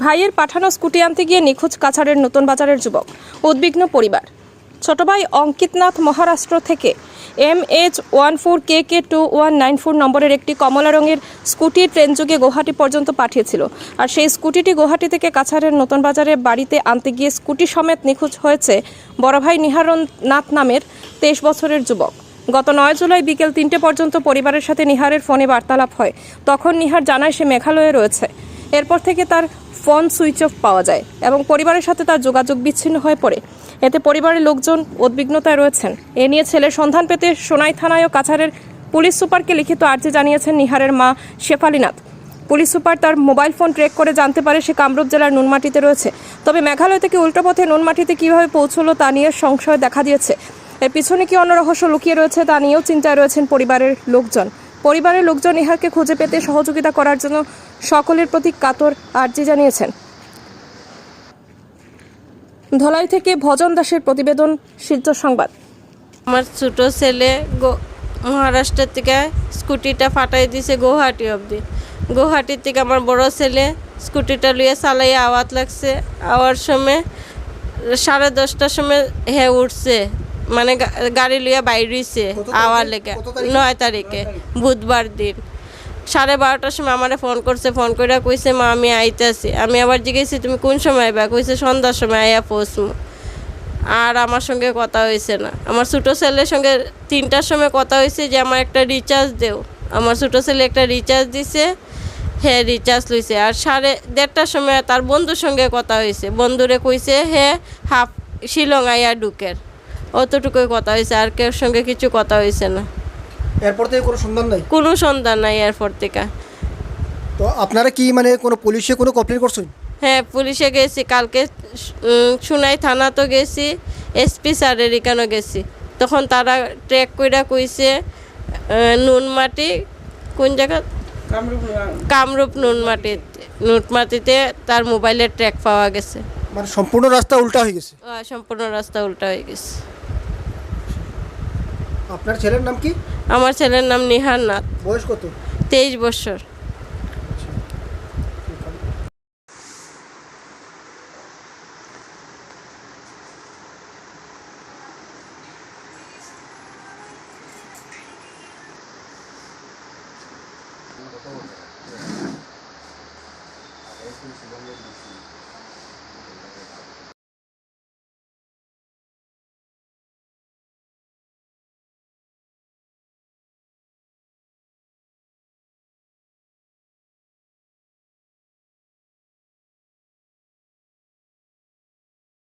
ভাইয়ের পাঠানো স্কুটি আনতে গিয়ে নিখোঁজ কাছাড়ের নতুন বাজারের যুবক, উদ্বিগ্ন পরিবার। ছোট ভাই অঙ্কিতনাথ মহারাষ্ট্র থেকে MH14KK2194 নম্বরের একটি কমলা রঙের স্কুটি ট্রেনযোগে গুয়াহাটি পর্যন্ত পাঠিয়েছিল। আর সেই স্কুটিটি গুয়াহাটি থেকে কাছাড়ের নতুন বাজারে বাড়িতে আনতে গিয়ে স্কুটি সমেত নিখোঁজ হয়েছে বড় ভাই নিহারনাথ নামের 23 বছরের যুবক। গত 9 জুলাই বিকেল 3টে পর্যন্ত পরিবারের সাথে নিহারের ফোনে বার্তালাপ হয়। তখন নিহার জানায় সে মেঘালয়ে রয়েছে। এরপর থেকে তার ফোন সুইচ অফ পাওয়া যায় এবং পরিবারের সাথে তার যোগাযোগ বিচ্ছিন্ন হয়ে পড়ে। এতে পরিবারের লোকজন উদ্বিগ্নতায় রয়েছেন। এ নিয়ে ছেলের সন্ধান পেতে সোনাই থানায় ও কাছাড়ের পুলিশ সুপারকে লিখিত আর্জি জানিয়েছেন নিহারের মা শেফালিনাথ। পুলিশ সুপার তার মোবাইল ফোন ট্র্যাক করে জানতে পারে সে কামরূপ জেলার নুনমাটিতে রয়েছে। তবে মেঘালয় থেকে উল্টো পথে নুনমাটিতে কীভাবে পৌঁছলো তা নিয়ে সংশয় দেখা দিয়েছে। এর পিছনে কি অন্য রহস্য লুকিয়ে রয়েছে তা নিয়েও চিন্তায় রয়েছেন পরিবারের লোকজন। পরিবারের লোকজন নিহারকে খুঁজে পেতে সহযোগিতা করার জন্য সকলের প্রতি কাতর আর্জি জানিয়েছেন। ধলাই থেকে ভজন দাসের প্রতিবেদন, শিলচর সংবাদ। আমার ছোট ছেলে মহারাষ্ট্র থেকে স্কুটিটা ফাটাই দিছে গুয়াহাটি অবধি। গুয়াহাটির থেকে আমার বড় ছেলে স্কুটিটা লইয়া চালাইয়া আওয়াজ লাগছে। আওয়ার সময় 10:30টার সময় উঠছে, মানে গাড়ি লইয়া বাইরেছে আওয়ার লেগে। 9 তারিখে বুধবার দিন 12:30টার সময় আমার ফোন করছে। ফোন করে কইছে, মা আমি আইতেছি। আমি আবার জিজ্ঞেসি তুমি কোন সময় আইবা? কইছে সন্ধ্যার সময় আইয়া পৌঁছমু। আর আমার সঙ্গে কথা হয়েছে না। আমার ছোটো ছেলের সঙ্গে 3টার সময় কথা হয়েছে যে আমার একটা রিচার্জ দেও। আমার ছোটো ছেলে একটা রিচার্জ দিছে, হ্যাঁ রিচার্জ লইছে। আর 1:30টার সময় তার বন্ধুর সঙ্গে কথা হয়েছে। বন্ধুরে কইছে হ্যাঁ হাফ শিলং আইয়া ঢুকের, অতটুকুই কথা হয়েছে। আর কেউ সঙ্গে কিছু কথা হয়েছে না। এরপর থেকে কোনো সন্ধান নাই? কোনো সন্ধান নাই এরপর থেকে। তো আপনারা কি মানে কোনো পুলিশে কোনো কমপ্লেন করছেন? হ্যাঁ পুলিশে গেছি, কালকে সোনাই থানা তো গেছি, এসপি স্যারের এখানেও গেছি। তখন তারা ট্র্যাক কইরা কইছে নুনমাটি, কোন জায়গা? কামরূপ নুনমাটিতে তার মোবাইলের ট্র্যাক পাওয়া গেছে। মানে সম্পূর্ণ রাস্তা উল্টা হয়ে গেছে? সম্পূর্ণ রাস্তা উল্টা হয়ে গেছে। আপনার ছেলের নাম কি? আমার ছেলের নাম নিহারনাথ। বয়স কত? 23 বছর।